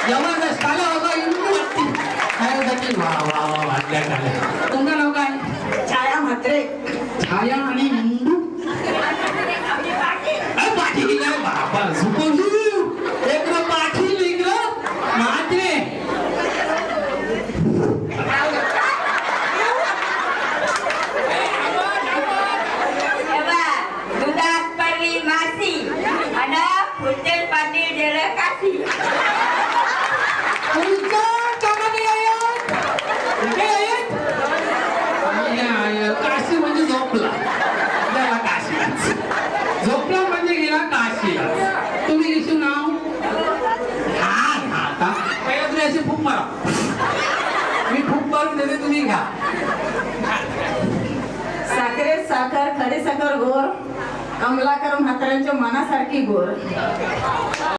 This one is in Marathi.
जबरदस्त आला बाबा इंदू वाटते खायसाठी वा वा वा वाटल्या खाल्या तुमचं नाव काय छाया म्हात्रे छाया आणि इंदू पाठी काय बाबा झुकवू एक पाठी लिंगलं म्हात्रे दुधात पडली मासी आणि फुलतेल पाटील गेलं काशी काशी म्हणजे झोपला त्याला काशीला झोपला म्हणजे गेला काशीला तुम्ही घेशील नाव आता पहिला तुम्ही अशी फूक मारा मी फूक मारून देते तुम्ही घ्या साखरेत साखर खडे साखर गोर कमलाकर म्हाताऱ्यांच्या मनासारखी गोर